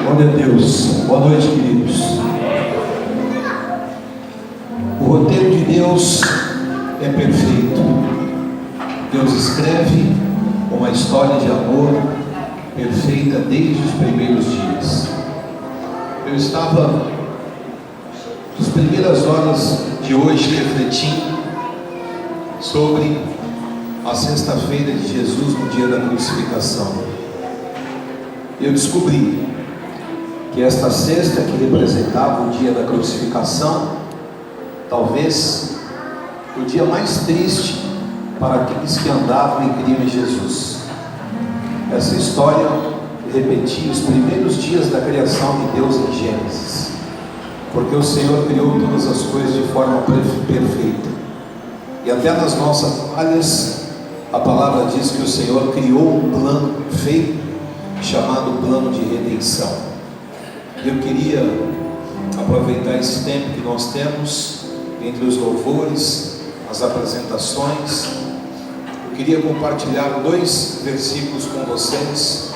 Glória a Deus. Boa noite, queridos. O roteiro de Deus é perfeito. Deus escreve uma história de amor perfeita desde os primeiros dias. Eu estava nas primeiras horas de hoje refletindo sobre a sexta-feira de Jesus no dia da crucificação. Eu descobri que esta sexta, que representava o dia da crucificação, talvez o dia mais triste para aqueles que andavam e criam em Jesus. Essa história repetia os primeiros dias da criação de Deus em Gênesis, porque o Senhor criou todas as coisas de forma perfeita, e até nas nossas falhas, a palavra diz que o Senhor criou um plano perfeito, chamado plano de redenção. Eu queria aproveitar esse tempo que nós temos entre os louvores, as apresentações. Eu queria compartilhar 2 versículos com vocês.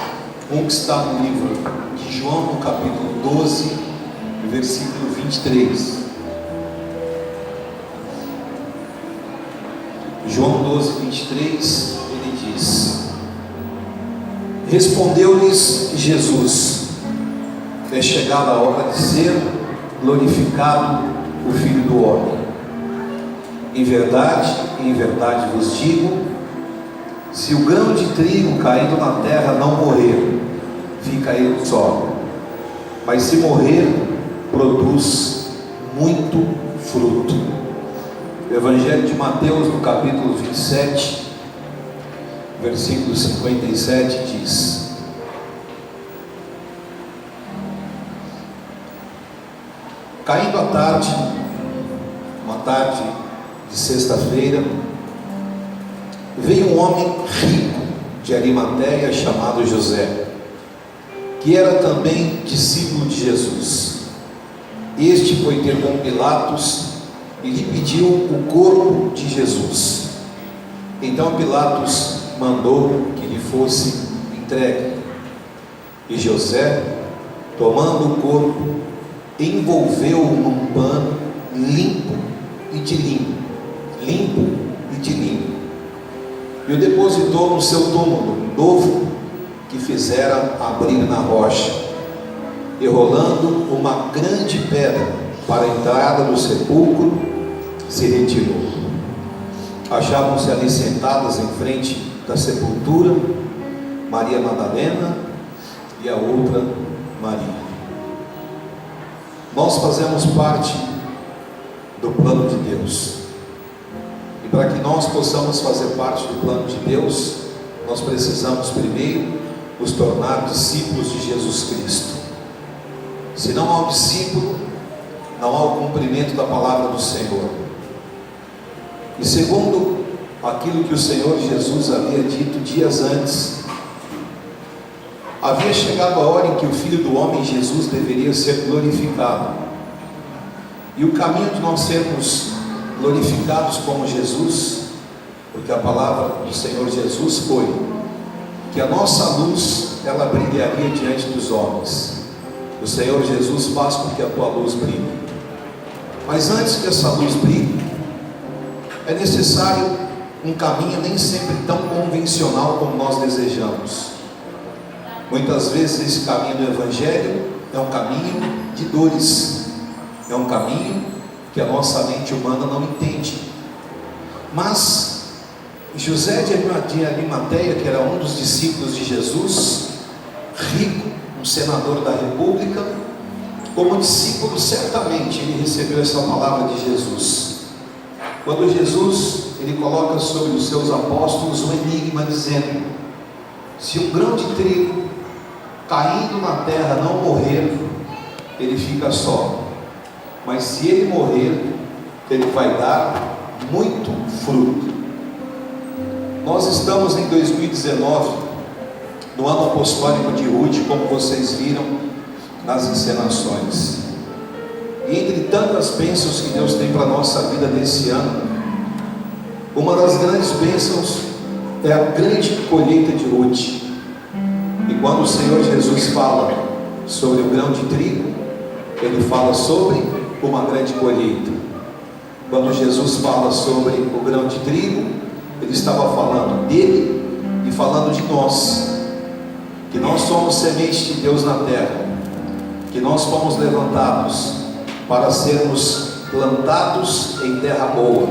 Um que está no livro de João, no capítulo 12, versículo 23. João 12, 23, ele diz: Respondeu-lhes Jesus: é chegada a hora de ser glorificado o Filho do Homem. Em verdade vos digo, se o grão de trigo caindo na terra não morrer, fica ele só, mas se morrer, produz muito fruto. O Evangelho de Mateus, no capítulo 27, versículo 57, diz: Caindo a tarde, uma tarde de sexta-feira, veio um homem rico de Arimateia chamado José, que era também discípulo de Jesus. Este foi ter com Pilatos e lhe pediu o corpo de Jesus. Então Pilatos mandou que lhe fosse entregue, e José, tomando o corpo, envolveu-o num pano limpo e de linho, e o depositou no seu túmulo novo, que fizera abrir na rocha, e rolando uma grande pedra para a entrada do sepulcro, se retirou. Achavam-se ali sentadas em frente da sepultura Maria Madalena e a outra Maria. Nós fazemos parte do plano de Deus, e para que nós possamos fazer parte do plano de Deus, nós precisamos primeiro nos tornar discípulos de Jesus Cristo. Se não há o discípulo, não há o cumprimento da palavra do Senhor. E segundo aquilo que o Senhor Jesus havia dito dias antes, havia chegado a hora em que o Filho do Homem, Jesus, deveria ser glorificado. E o caminho de nós sermos glorificados como Jesus, porque a palavra do Senhor Jesus foi que a nossa luz, ela brilharia diante dos homens. O Senhor Jesus faz com que a tua luz brilhe. Mas antes que essa luz brilhe, é necessário um caminho nem sempre tão convencional como nós desejamos. Muitas vezes esse caminho do Evangelho é um caminho de dores, é um caminho que a nossa mente humana não entende. Mas José de Arimateia, que era um dos discípulos de Jesus, rico, um senador da República, como discípulo certamente ele recebeu essa palavra de Jesus. Quando Jesus ele coloca sobre os seus apóstolos um enigma, dizendo: se um grão de trigo caindo na terra não morrer, ele fica só, mas se ele morrer, ele vai dar muito fruto. Nós estamos em 2019, no ano apostólico de Ruth, como vocês viram nas encenações. E entre tantas bênçãos que Deus tem para a nossa vida nesse ano, uma das grandes bênçãos é a grande colheita de Ruth. E quando o Senhor Jesus fala sobre o grão de trigo, ele fala sobre uma grande colheita. Quando Jesus fala sobre o grão de trigo, ele estava falando dele e falando de nós, que nós somos semente de Deus na terra, que nós fomos levantados para sermos plantados em terra boa.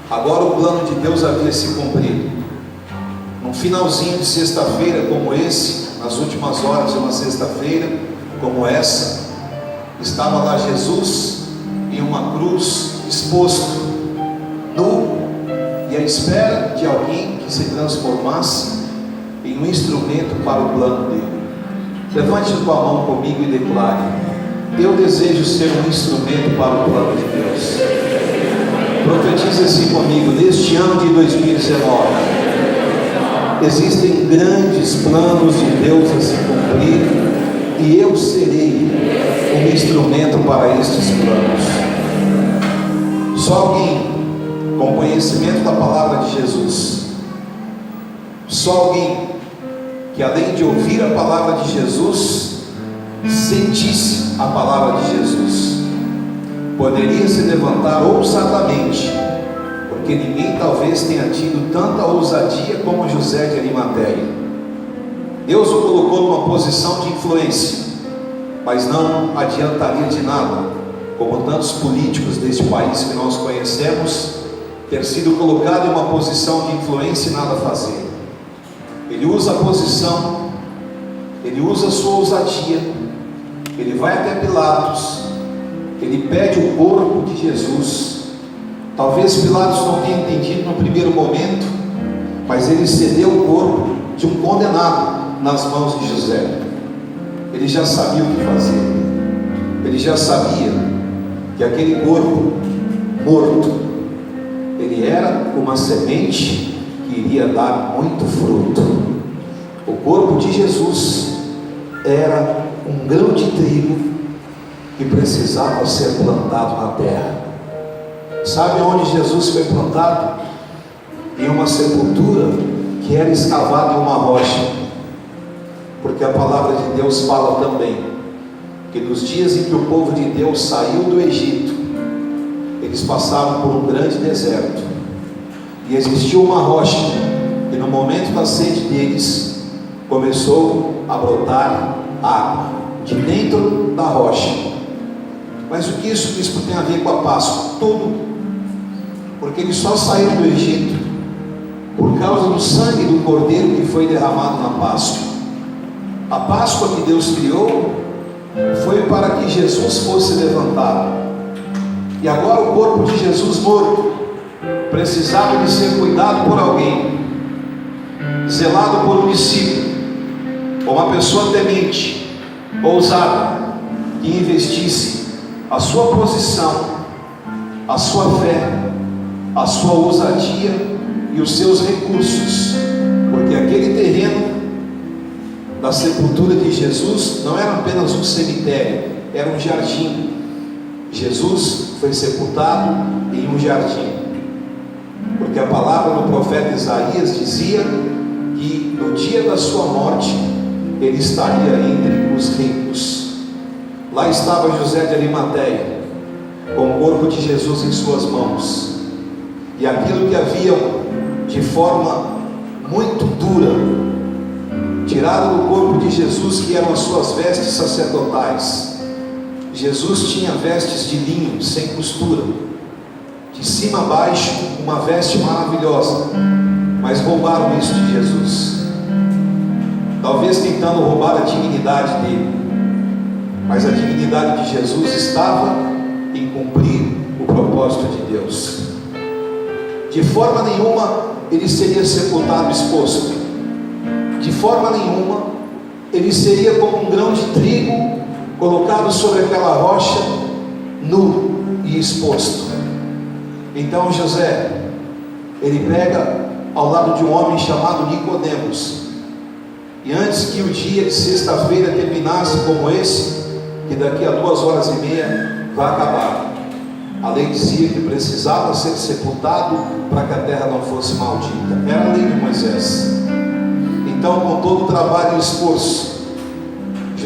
Agora o plano de Deus havia se cumprido. Num finalzinho de sexta-feira como esse, nas últimas horas de uma sexta-feira como essa, estava lá Jesus em uma cruz, exposto, nu, e à espera de alguém que se transformasse em um instrumento para o plano dele. Levante tua mão comigo e declare: eu desejo ser um instrumento para o plano de Deus. Profetize assim comigo: neste ano de 2019 existem grandes planos de Deus a se cumprir, e eu serei um instrumento para estes planos. Só alguém com conhecimento da palavra de Jesus, só alguém que além de ouvir a palavra de Jesus, sentisse a palavra de Jesus, poderia se levantar ousadamente, porque ninguém talvez tenha tido tanta ousadia como José de Arimateia. Deus o colocou numa posição de influência, mas não adiantaria de nada, como tantos políticos deste país que nós conhecemos, ter sido colocado em uma posição de influência e nada fazer. Ele usa a posição, ele usa a sua ousadia, ele vai até Pilatos, ele pede o corpo de Jesus. Talvez Pilatos não tenha entendido no primeiro momento, mas ele cedeu o corpo de um condenado nas mãos de José. Ele já sabia o que fazer, ele já sabia que aquele corpo morto, ele era uma semente que iria dar muito fruto. O corpo de Jesus era um grão de trigo que precisava ser plantado na terra. Sabe onde Jesus foi plantado? Em uma sepultura que era escavada em uma rocha, porque a palavra de Deus fala também que nos dias em que o povo de Deus saiu do Egito, eles passaram por um grande deserto, e existiu uma rocha, e no momento da sede deles, começou a brotar água, de dentro da rocha. Mas o que isso tem a ver com a Páscoa? Tudo, porque eles só saíram do Egito por causa do sangue do Cordeiro que foi derramado na Páscoa. A Páscoa que Deus criou foi para que Jesus fosse levantado, e agora o corpo de Jesus morto precisava de ser cuidado por alguém, zelado por um discípulo, ou uma pessoa temente, ousada, que investisse a sua posição, a sua fé, a sua ousadia e os seus recursos, porque aquele terreno da sepultura de Jesus não era apenas um cemitério, era um jardim. Jesus foi sepultado em um jardim, porque a palavra do profeta Isaías dizia que no dia da sua morte ele estaria entre os ricos. Lá estava José de Arimateia, com o corpo de Jesus em suas mãos, e aquilo que haviam de forma muito dura tirado do corpo de Jesus, que eram as suas vestes sacerdotais. Jesus tinha vestes de linho, sem costura, de cima a baixo, uma veste maravilhosa, mas roubaram isso de Jesus, talvez tentando roubar a dignidade dele, mas a dignidade de Jesus estava em cumprir o propósito de Deus. De forma nenhuma ele seria sepultado exposto, de forma nenhuma ele seria como um grão de trigo colocado sobre aquela rocha, nu e exposto. Então José, ele pega ao lado de um homem chamado Nicodemos, e antes que o dia de sexta-feira terminasse como esse, que daqui a 2h30 vai acabar, a lei dizia que precisava ser sepultado para que a terra não fosse maldita, era a lei de Moisés. Então, com todo o trabalho e esforço,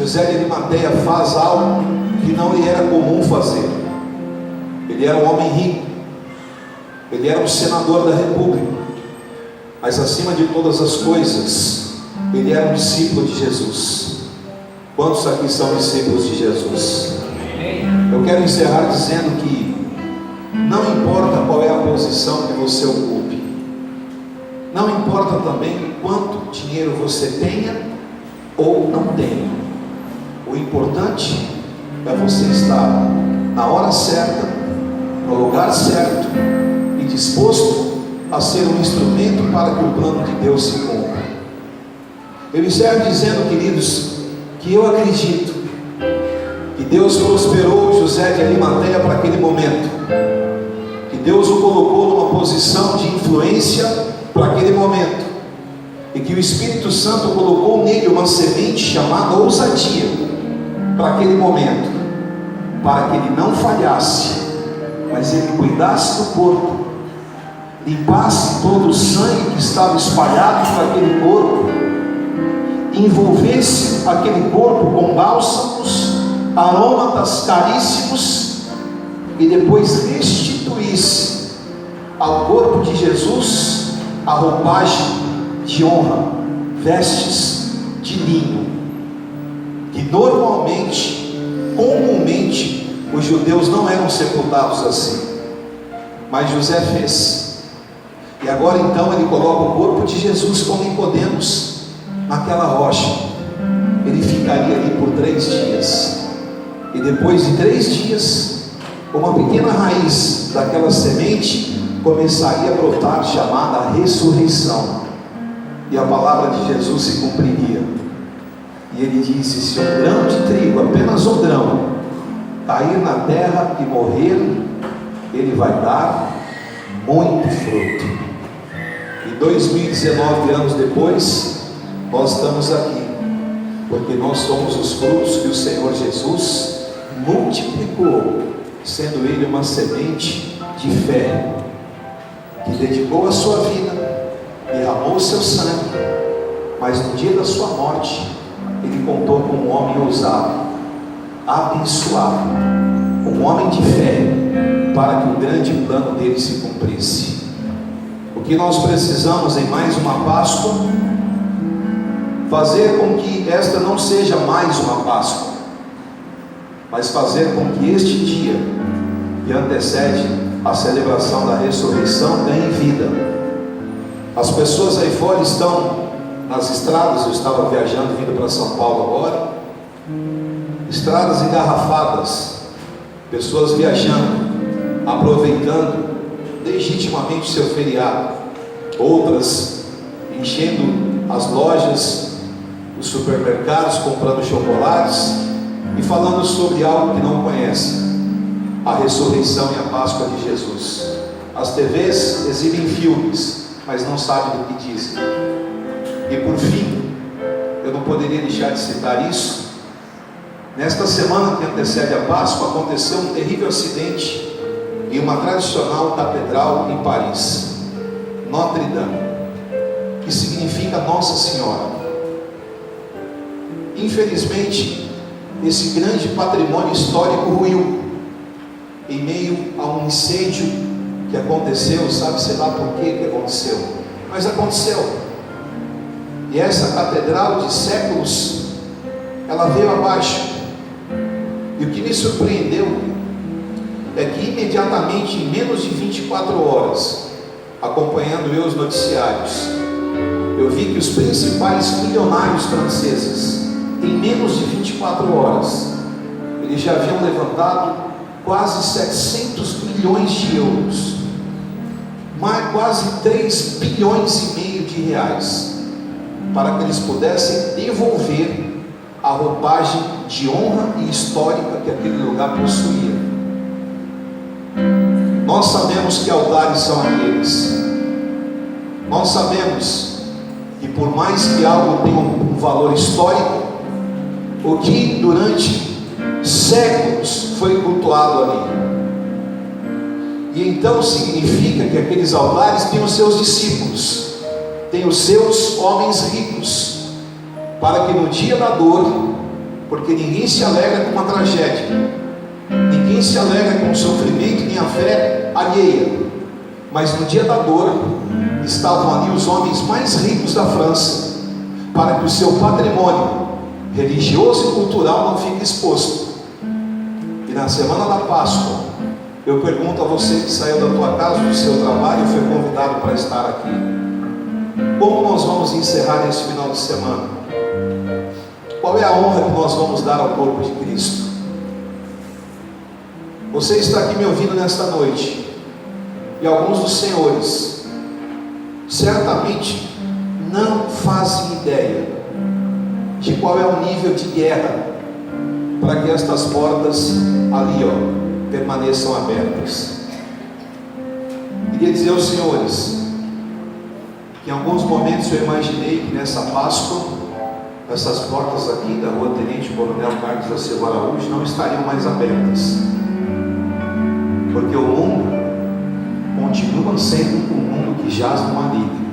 José de Arimateia faz algo que não lhe era comum fazer. Ele era um homem rico, ele era um senador da república, mas acima de todas as coisas, ele era um discípulo de Jesus. Quantos aqui são discípulos de Jesus? Eu quero encerrar dizendo que não importa qual é a posição que você ocupe, não importa também quanto dinheiro você tenha ou não tenha, o importante é você estar na hora certa, no lugar certo e disposto a ser um instrumento para que o plano de Deus se cumpra. Eu encerro dizendo, queridos, que eu acredito que Deus prosperou José de Arimateia para aquele momento, que Deus o colocou numa posição de influência para aquele momento, e que o Espírito Santo colocou nele uma semente chamada ousadia para aquele momento, para que ele não falhasse, mas ele cuidasse do corpo, limpasse todo o sangue que estava espalhado por aquele corpo, envolvesse aquele corpo com bálsamos, aromatas caríssimos, e depois restituísse ao corpo de Jesus a roupagem de honra, vestes de linho, que normalmente, comumente, os judeus não eram sepultados assim, mas José fez. E agora então ele coloca o corpo de Jesus com Nicodemos naquela rocha. Ele ficaria ali por 3 dias, e depois de 3 dias, uma pequena raiz daquela semente começaria a brotar, chamada ressurreição, e a palavra de Jesus se cumpriria. E ele disse: se um grão de trigo, apenas um grão, cair na terra e morrer, ele vai dar muito fruto. E 2019 anos depois, nós estamos aqui, porque nós somos os frutos que o Senhor Jesus multiplicou, sendo Ele uma semente de fé, que dedicou a sua vida, derramou o seu sangue, mas no dia da sua morte, Ele contou com um homem ousado, abençoado, um homem de fé, para que o grande plano dele se cumprisse. O que nós precisamos em mais uma Páscoa, fazer com que esta não seja mais uma Páscoa, mas fazer com que este dia que antecede a celebração da ressurreição ganhe vida. As pessoas aí fora estão nas estradas. Eu estava viajando, vindo para São Paulo agora, estradas engarrafadas, pessoas viajando, aproveitando legitimamente o seu feriado, outras enchendo as lojas, os supermercados, comprando chocolates e falando sobre algo que não conhecem: a ressurreição e a Páscoa de Jesus. As TVs exibem filmes, mas não sabem do que dizem. E por fim, eu não poderia deixar de citar isso. Nesta semana que antecede a Páscoa, aconteceu um terrível acidente em uma tradicional catedral em Paris, Notre Dame, que significa Nossa Senhora. Infelizmente, esse grande patrimônio histórico ruiu em meio a um incêndio que aconteceu, sabe-se lá por que aconteceu, mas aconteceu. E essa catedral de séculos, ela veio abaixo. E o que me surpreendeu é que imediatamente, em menos de 24 horas, acompanhando eu os noticiários, eu vi que os principais milionários franceses, em menos de 24 horas, eles já haviam levantado quase 700 milhões de euros, mais quase 3 bilhões e meio de reais, para que eles pudessem devolver a roupagem de honra e histórica que aquele lugar possuía. Nós sabemos que altares são aqueles. Nós sabemos que por mais que algo tenha um valor histórico, o que durante séculos foi cultuado ali, e então significa que aqueles altares têm os seus discípulos, têm os seus homens ricos, para que no dia da dor porque ninguém se alegra com uma tragédia, ninguém se alegra com o sofrimento nem a fé alheia. Mas no dia da dor, estavam ali os homens mais ricos da França, para que o seu patrimônio religioso e cultural não fique exposto. E na semana da Páscoa, eu pergunto a você que saiu da tua casa, do seu trabalho e foi convidado para estar aqui: como nós vamos encerrar esse final de semana? Qual é a honra que nós vamos dar ao corpo de Cristo? Você está aqui me ouvindo nesta noite, e alguns dos senhores certamente não fazem ideia de qual é o nível de guerra para que estas portas ali, permaneçam abertas. Queria dizer aos senhores que em alguns momentos eu imaginei que nessa Páscoa essas portas aqui da rua Tenente Coronel Carlos da Silva Araújo não estariam mais abertas, porque o mundo continua sendo um mundo que jaz no maligno,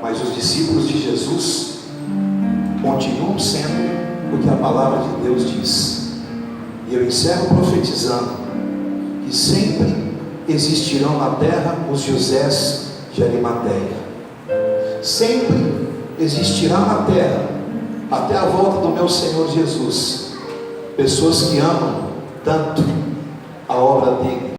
mas os discípulos de Jesus continuam sendo o que a palavra de Deus diz. E eu encerro profetizando que sempre existirão na terra os Josés de Arimateia, sempre existirá na terra, até a volta do meu Senhor Jesus, pessoas que amam tanto a obra dele,